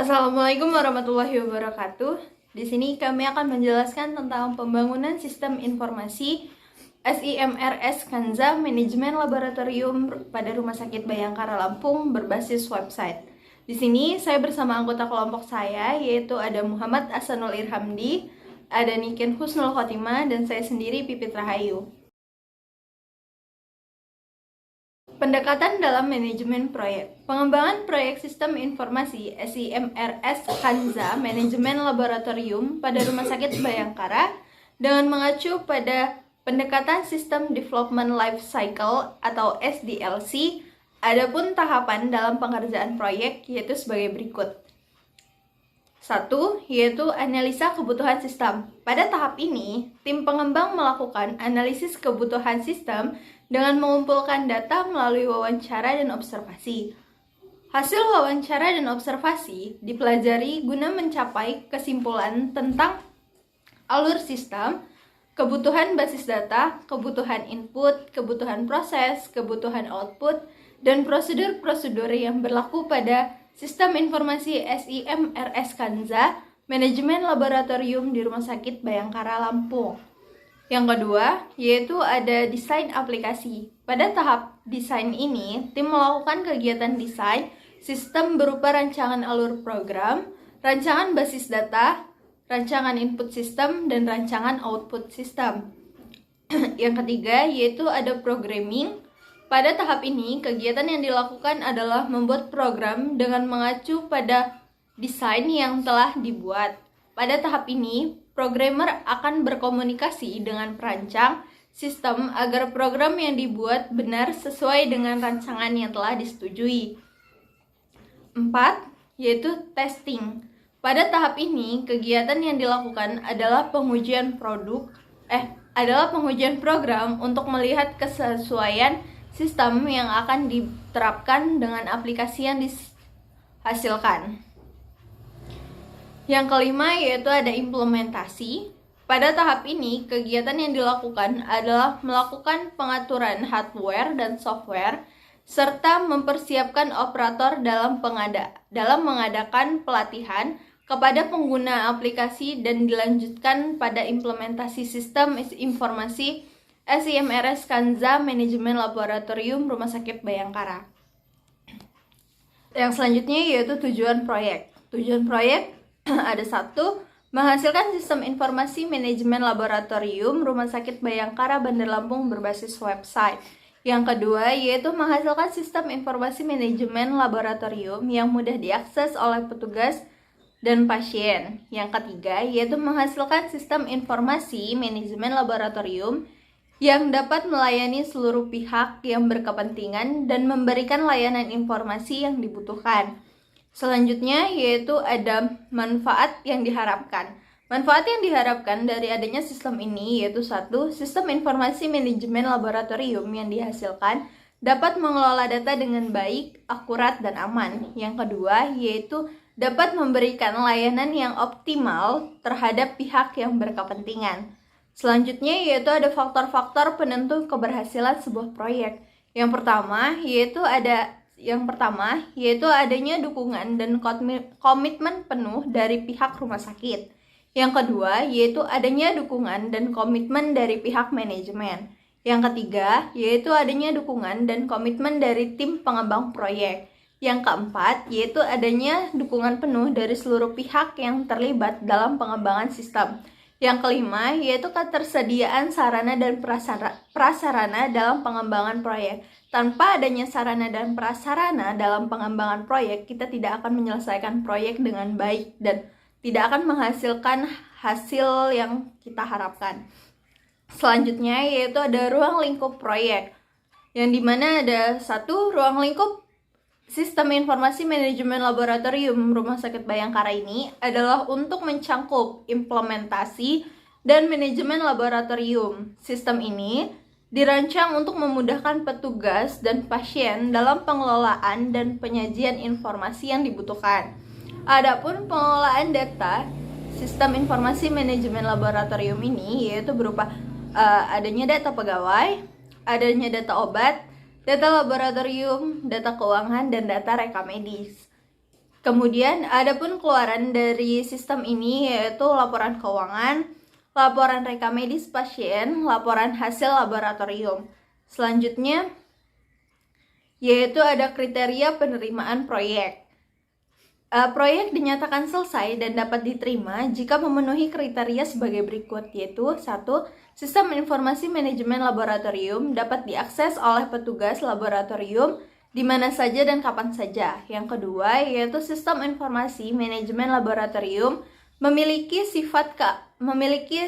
Assalamualaikum warahmatullahi wabarakatuh. Di sini kami akan menjelaskan tentang pembangunan sistem informasi SIMRS Kanza Manajemen Laboratorium pada Rumah Sakit Bayangkara Lampung berbasis website. Di sini saya bersama anggota kelompok saya, yaitu ada Muhammad Ahsanul Irhamdi, ada Niken Husnul Khotimah, dan saya sendiri Pipit Rahayu. Pendekatan dalam manajemen proyek. Pengembangan proyek sistem informasi SIMRS Kanza Manajemen Laboratorium pada Rumah Sakit Bayangkara dengan mengacu pada pendekatan System Development Life Cycle atau SDLC. Adapun tahapan dalam pengerjaan proyek yaitu sebagai berikut. 1. Yaitu analisa kebutuhan sistem. Pada tahap ini, tim pengembang melakukan analisis kebutuhan sistem dengan mengumpulkan data melalui wawancara dan observasi. Hasil wawancara dan observasi dipelajari guna mencapai kesimpulan tentang alur sistem, kebutuhan basis data, kebutuhan input, kebutuhan proses, kebutuhan output, dan prosedur-prosedur yang berlaku pada sistem informasi SIMRS Kanza Manajemen Laboratorium di Rumah Sakit Bayangkara Lampung. Yang kedua, yaitu ada desain aplikasi. Pada tahap desain ini, tim melakukan kegiatan desain sistem berupa rancangan alur program, rancangan basis data, rancangan input sistem, dan rancangan output sistem. Yang ketiga, yaitu ada programming. Pada tahap ini, kegiatan yang dilakukan adalah membuat program dengan mengacu pada desain yang telah dibuat. Pada tahap ini, programmer akan berkomunikasi dengan perancang sistem agar program yang dibuat benar sesuai dengan rancangan yang telah disetujui. 4. Yaitu testing. Pada tahap ini, kegiatan yang dilakukan adalah pengujian program untuk melihat kesesuaian sistem yang akan diterapkan dengan aplikasi yang dihasilkan. Yang kelima yaitu ada implementasi. Pada tahap ini, kegiatan yang dilakukan adalah melakukan pengaturan hardware dan software, serta mempersiapkan operator dalam mengadakan pelatihan kepada pengguna aplikasi dan dilanjutkan pada implementasi sistem informasi SIMRS Kanza Manajemen Laboratorium Rumah Sakit Bayangkara. Yang selanjutnya yaitu tujuan proyek. Tujuan proyek ada 1. Menghasilkan sistem informasi manajemen laboratorium Rumah Sakit Bayangkara Bandar Lampung berbasis website. Yang kedua yaitu menghasilkan sistem informasi manajemen laboratorium yang mudah diakses oleh petugas dan pasien. Yang ketiga yaitu menghasilkan sistem informasi manajemen laboratorium yang dapat melayani seluruh pihak yang berkepentingan dan memberikan layanan informasi yang dibutuhkan. Selanjutnya yaitu ada manfaat yang diharapkan. Manfaat yang diharapkan dari adanya sistem ini yaitu 1. Sistem informasi manajemen laboratorium yang dihasilkan dapat mengelola data dengan baik, akurat, dan aman. Yang kedua yaitu dapat memberikan layanan yang optimal terhadap pihak yang berkepentingan. Selanjutnya yaitu ada faktor-faktor penentu keberhasilan sebuah proyek. Yang pertama yaitu adanya dukungan dan komitmen penuh dari pihak rumah sakit. Yang kedua yaitu adanya dukungan dan komitmen dari pihak manajemen. Yang ketiga yaitu adanya dukungan dan komitmen dari tim pengembang proyek. Yang keempat yaitu adanya dukungan penuh dari seluruh pihak yang terlibat dalam pengembangan sistem. Yang kelima yaitu ketersediaan sarana dan prasarana dalam pengembangan proyek. Tanpa adanya sarana dan prasarana dalam pengembangan proyek, kita tidak akan menyelesaikan proyek dengan baik dan tidak akan menghasilkan hasil yang kita harapkan. Selanjutnya yaitu ada ruang lingkup proyek, yang dimana ada 1. Ruang lingkup sistem informasi manajemen laboratorium Rumah Sakit Bayangkara ini adalah untuk mencangkup implementasi dan manajemen laboratorium. Sistem ini dirancang untuk memudahkan petugas dan pasien dalam pengelolaan dan penyajian informasi yang dibutuhkan. Adapun pengelolaan data sistem informasi manajemen laboratorium ini yaitu berupa adanya data pegawai, adanya data obat, data laboratorium, data keuangan, dan data rekam medis. Kemudian adapun keluaran dari sistem ini yaitu laporan keuangan, laporan reka medis pasien, laporan hasil laboratorium. Selanjutnya yaitu ada kriteria penerimaan proyek. Proyek dinyatakan selesai dan dapat diterima jika memenuhi kriteria sebagai berikut, yaitu 1. Sistem informasi manajemen laboratorium dapat diakses oleh petugas laboratorium di mana saja dan kapan saja. Yang kedua, yaitu sistem informasi manajemen laboratorium memiliki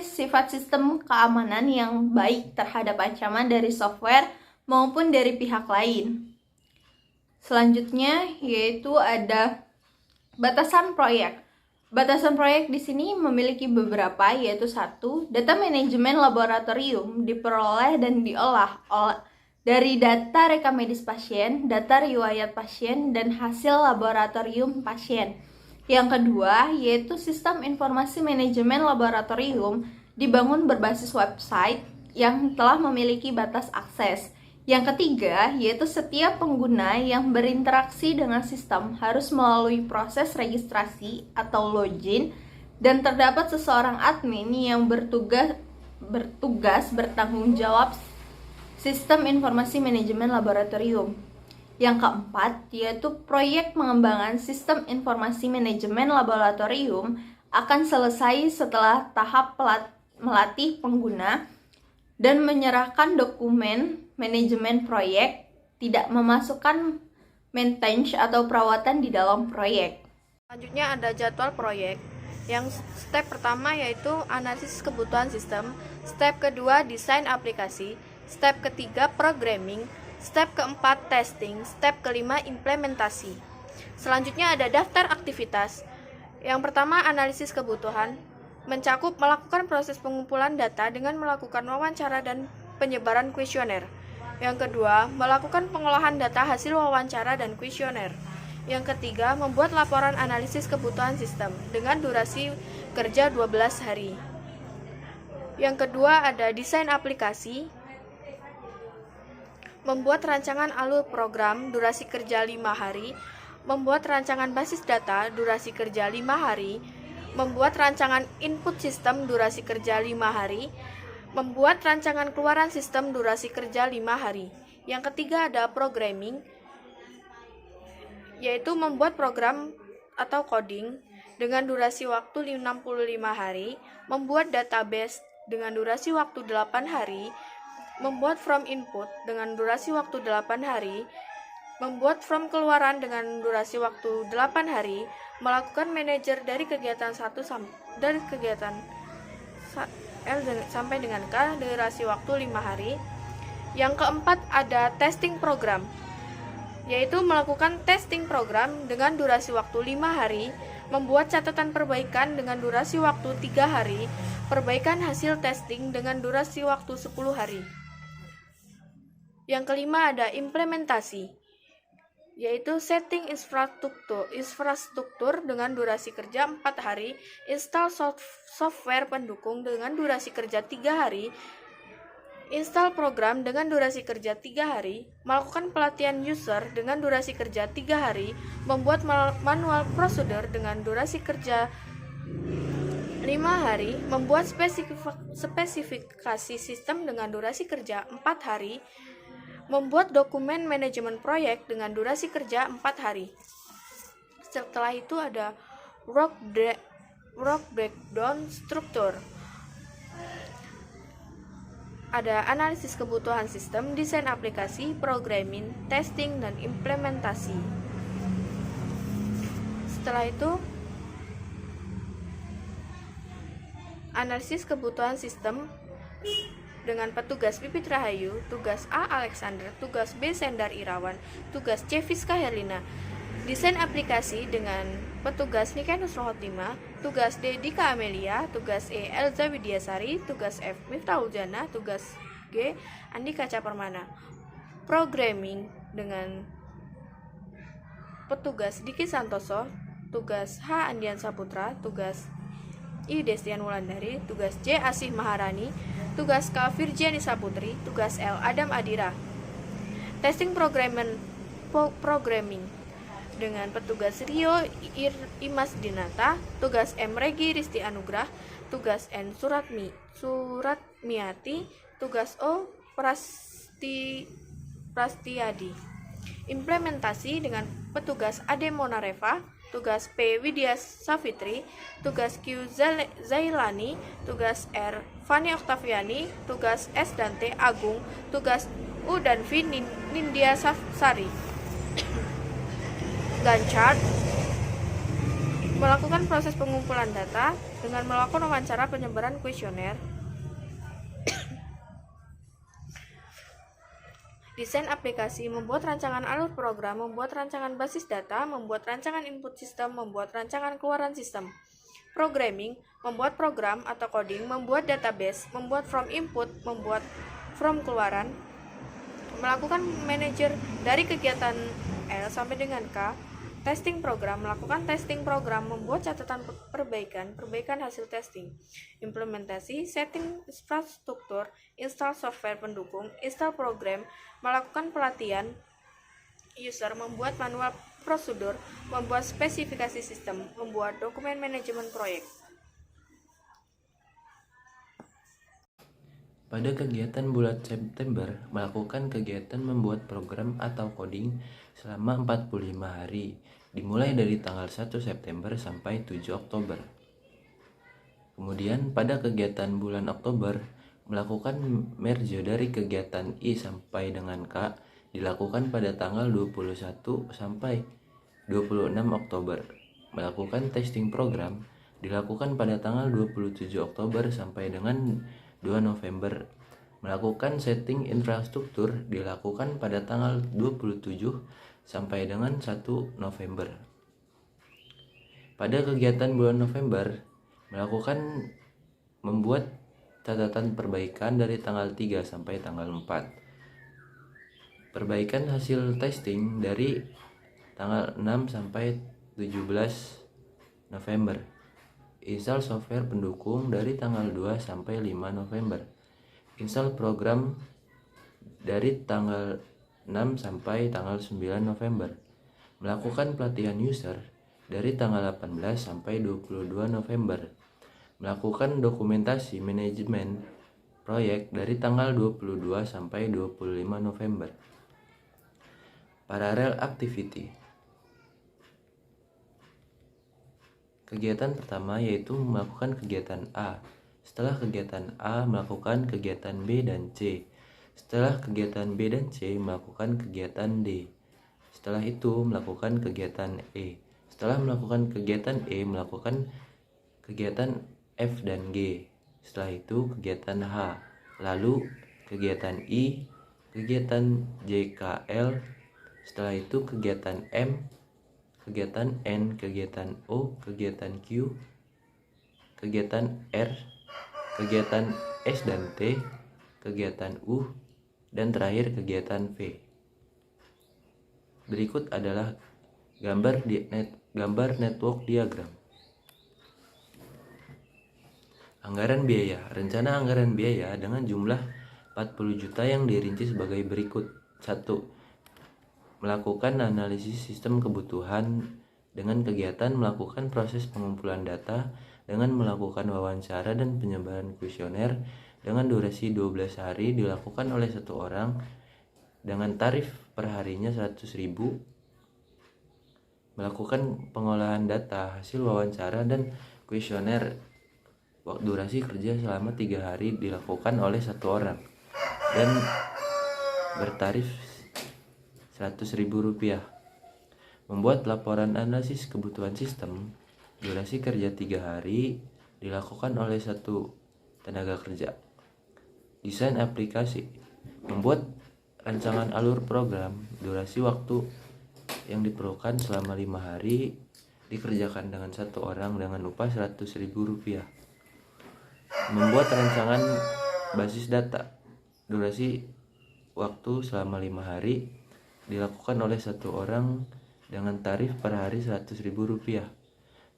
sifat sistem keamanan yang baik terhadap ancaman dari software maupun dari pihak lain. Selanjutnya, yaitu ada batasan proyek. Batasan proyek di sini memiliki beberapa, yaitu 1. Data manajemen laboratorium diperoleh dan diolah dari data reka medis pasien, data riwayat pasien, dan hasil laboratorium pasien. Yang kedua, yaitu sistem informasi manajemen laboratorium dibangun berbasis website yang telah memiliki batas akses. Yang ketiga, yaitu setiap pengguna yang berinteraksi dengan sistem harus melalui proses registrasi atau login dan terdapat seseorang admin yang bertugas bertanggung jawab sistem informasi manajemen laboratorium. Yang keempat, yaitu proyek pengembangan sistem informasi manajemen laboratorium akan selesai setelah tahap melatih pengguna dan menyerahkan dokumen manajemen proyek, tidak memasukkan maintenance atau perawatan di dalam proyek. Selanjutnya ada jadwal proyek. Yang step pertama yaitu analisis kebutuhan sistem, step kedua desain aplikasi, step ketiga programming, step keempat testing, step kelima implementasi. Selanjutnya ada daftar aktivitas. Yang pertama analisis kebutuhan, mencakup melakukan proses pengumpulan data dengan melakukan wawancara dan penyebaran kuesioner. Yang kedua, melakukan pengolahan data hasil wawancara dan kuesioner. Yang ketiga, membuat laporan analisis kebutuhan sistem dengan durasi kerja 12 hari. Yang kedua ada desain aplikasi, membuat rancangan alur program durasi kerja 5 hari, membuat rancangan basis data durasi kerja 5 hari, membuat rancangan input sistem durasi kerja 5 hari, membuat rancangan keluaran sistem durasi kerja 5 hari. Yang ketiga ada programming, yaitu membuat program atau coding dengan durasi waktu 65 hari, membuat database dengan durasi waktu 8 hari, membuat form input dengan durasi waktu 8 hari, membuat form keluaran dengan durasi waktu 8 hari, melakukan manajer dari kegiatan 1 dari kegiatan L sampai dengan K durasi waktu 5 hari. Yang keempat ada testing program, yaitu melakukan testing program dengan durasi waktu 5 hari, membuat catatan perbaikan dengan durasi waktu 3 hari, perbaikan hasil testing dengan durasi waktu 10 hari. Yang kelima ada implementasi, yaitu setting infrastruktur dengan durasi kerja 4 hari, install software pendukung dengan durasi kerja 3 hari, install program dengan durasi kerja 3 hari, melakukan pelatihan user dengan durasi kerja 3 hari, membuat manual prosedur dengan durasi kerja 5 hari, membuat spesifikasi sistem dengan durasi kerja 4 hari, membuat dokumen manajemen proyek dengan durasi kerja 4 hari. Setelah itu ada work breakdown struktur. Ada analisis kebutuhan sistem, desain aplikasi, programming, testing, dan implementasi. Setelah itu analisis kebutuhan sistem dengan petugas Pipit Rahayu, tugas A. Alexander, tugas B. Sendar Irawan, tugas C. Fiska Herlina. Desain aplikasi dengan petugas Nikenus Rohotima, tugas D. Dika Amelia, tugas E. Elza Widiasari, tugas F. Miftahul Jana, tugas G. Andika Capermana. Programming dengan petugas Diki Santoso, tugas H. Andian Saputra, tugas I. Destian Wulandari, tugas J. Asih Maharani, tugas K. Virgiani Saputri, tugas L. Adam Adira. Testing programming dengan petugas Rio Imas Dinata, tugas M Regi Risti Anugrah, tugas N Suratmiati, tugas O Prastiadi. Implementasi dengan petugas Ade Monareva, tugas P Widya Savitri, tugas Q Zailani, tugas R Fani Oktaviani, tugas S dan T Agung, tugas U dan V Nindya Sari. Gantt chart melakukan proses pengumpulan data dengan melakukan wawancara, penyebaran kuesioner. Desain aplikasi, membuat rancangan alur program, membuat rancangan basis data, membuat rancangan input sistem, membuat rancangan keluaran sistem. Programming, membuat program atau coding, membuat database, membuat from input, membuat from keluaran. Melakukan manajer dari kegiatan L sampai dengan K. Testing program, melakukan testing program, membuat catatan perbaikan hasil testing. Implementasi, setting infrastruktur, install software pendukung, install program, melakukan pelatihan user, membuat manual prosedur, membuat spesifikasi sistem, membuat dokumen manajemen proyek. Pada kegiatan bulan September, melakukan kegiatan membuat program atau coding selama 45 hari, dimulai dari tanggal 1 September sampai 7 Oktober. Kemudian pada kegiatan bulan Oktober, melakukan merge dari kegiatan I sampai dengan K dilakukan pada tanggal 21 sampai 26 Oktober. Melakukan testing program dilakukan pada tanggal 27 Oktober sampai dengan 2 November. Melakukan setting infrastruktur dilakukan pada tanggal 27 sampai dengan 1 November. Pada kegiatan bulan November, melakukan membuat catatan perbaikan dari tanggal 3 sampai tanggal 4. Perbaikan hasil testing dari tanggal 6 sampai 17 November. Install software pendukung dari tanggal 2 sampai 5 November. Install program dari tanggal 6 sampai tanggal 9 November. Melakukan pelatihan user dari tanggal 18 sampai 22 November. Melakukan dokumentasi manajemen proyek dari tanggal 22 sampai 25 November. Parallel activity. Kegiatan pertama yaitu melakukan kegiatan A. Setelah kegiatan A, melakukan kegiatan B dan C. Setelah kegiatan B dan C, melakukan kegiatan D. Setelah itu, melakukan kegiatan E. Setelah melakukan kegiatan E, melakukan kegiatan F dan G. Setelah itu, kegiatan H. Lalu, kegiatan I, kegiatan J, K, L. Setelah itu, kegiatan M, kegiatan N, kegiatan O, kegiatan Q, kegiatan R, kegiatan S dan T, kegiatan U, dan terakhir kegiatan V. Berikut adalah gambar network diagram. Anggaran biaya. Rencana anggaran biaya dengan jumlah 40 juta yang dirinci sebagai berikut. 1. Melakukan analisis sistem kebutuhan dengan kegiatan melakukan proses pengumpulan data dengan melakukan wawancara dan penyebaran kuesioner dengan durasi 12 hari dilakukan oleh satu orang dengan tarif per harinya 100.000. Melakukan pengolahan data hasil wawancara dan kuesioner durasi kerja selama 3 hari dilakukan oleh satu orang dan bertarif Rp100.000. Membuat laporan analisis kebutuhan sistem, durasi kerja 3 hari dilakukan oleh satu tenaga kerja. Desain aplikasi, membuat rancangan alur program, durasi waktu yang diperlukan selama 5 hari dikerjakan dengan satu orang dengan upah Rp100.000. Membuat rancangan basis data, durasi waktu selama 5 hari dilakukan oleh satu orang dengan tarif per hari Rp100.000.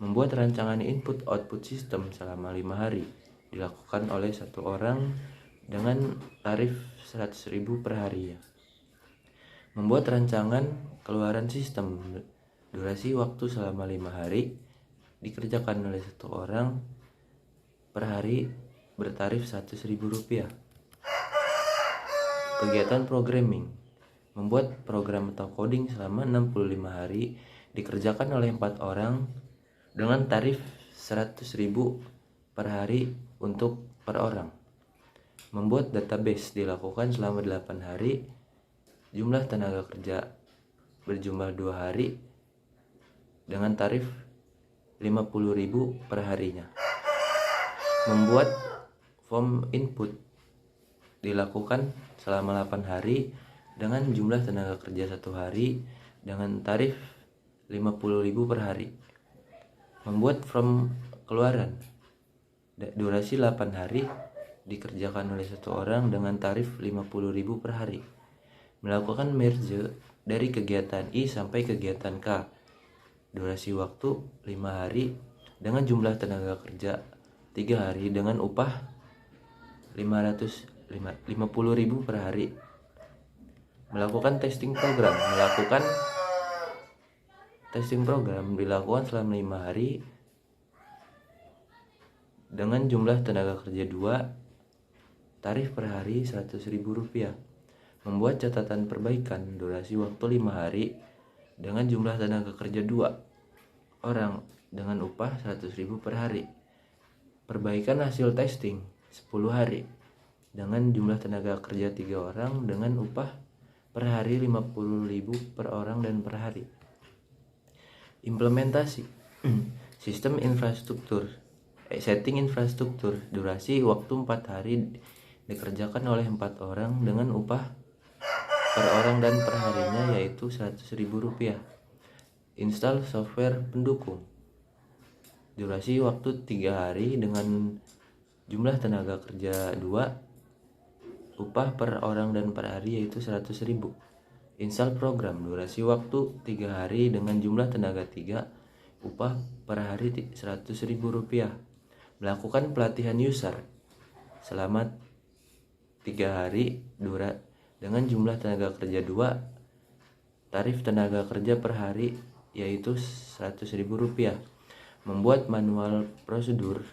Membuat rancangan input-output sistem selama 5 hari dilakukan oleh satu orang dengan tarif Rp100.000 per hari. Membuat rancangan keluaran sistem Durasi waktu selama 5 hari dikerjakan oleh 1 orang per hari bertarif Rp100.000. Kegiatan programming. Membuat program atau coding selama 65 hari dikerjakan oleh 4 orang dengan tarif Rp100.000 per hari untuk per orang. Membuat database dilakukan selama 8 hari. Jumlah tenaga kerja berjumlah 2 hari dengan tarif Rp50.000 per harinya. Membuat form input dilakukan selama 8 hari dengan jumlah tenaga kerja 1 hari dengan tarif Rp50.000 per hari. Membuat form keluaran durasi 8 hari dikerjakan oleh 1 orang dengan tarif Rp50.000 per hari. Melakukan merge dari kegiatan I sampai kegiatan K. Durasi waktu 5 hari dengan jumlah tenaga kerja 3 hari dengan upah Rp50.000 per hari. Melakukan testing program. Melakukan testing program dilakukan selama 5 hari dengan jumlah tenaga kerja 2, tarif per hari Rp100.000. Membuat catatan perbaikan durasi waktu 5 hari dengan jumlah tenaga kerja 2 orang dengan upah Rp100.000 per hari. Perbaikan hasil testing 10 hari dengan jumlah tenaga kerja 3 orang dengan upah per hari Rp50.000 per orang dan per hari. Implementasi sistem infrastruktur. Setting infrastruktur. Durasi waktu 4 hari dikerjakan oleh 4 orang dengan upah per orang dan per harinya yaitu Rp100.000. Install software pendukung. Durasi waktu 3 hari dengan jumlah tenaga kerja 2, upah per orang dan per hari yaitu Rp100.000. Install program. Durasi waktu 3 hari dengan jumlah tenaga 3, upah per hari Rp100.000. Melakukan pelatihan user selama 3 hari dengan jumlah tenaga kerja 2, tarif tenaga kerja per hari yaitu Rp100.000. Membuat manual prosedur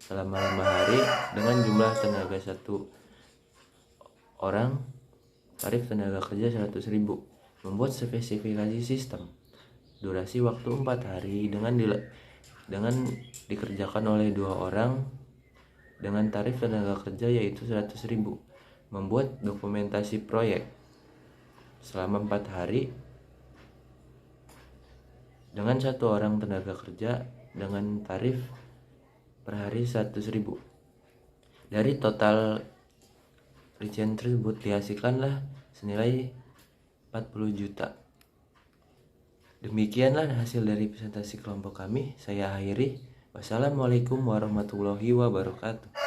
selama 5 hari dengan jumlah tenaga 1 orang, tarif tenaga kerja Rp100.000. Membuat spesifikasi sistem. Durasi waktu 4 hari dengan dikerjakan oleh 2 orang dengan tarif tenaga kerja yaitu Rp100.000. Membuat dokumentasi proyek selama 4 hari dengan 1 orang tenaga kerja dengan tarif per hari Rp100.000. Dari total rincian tersebut dihasilkanlah senilai 40 juta. Demikianlah hasil dari presentasi kelompok kami. Saya akhiri. Wassalamualaikum warahmatullahi wabarakatuh.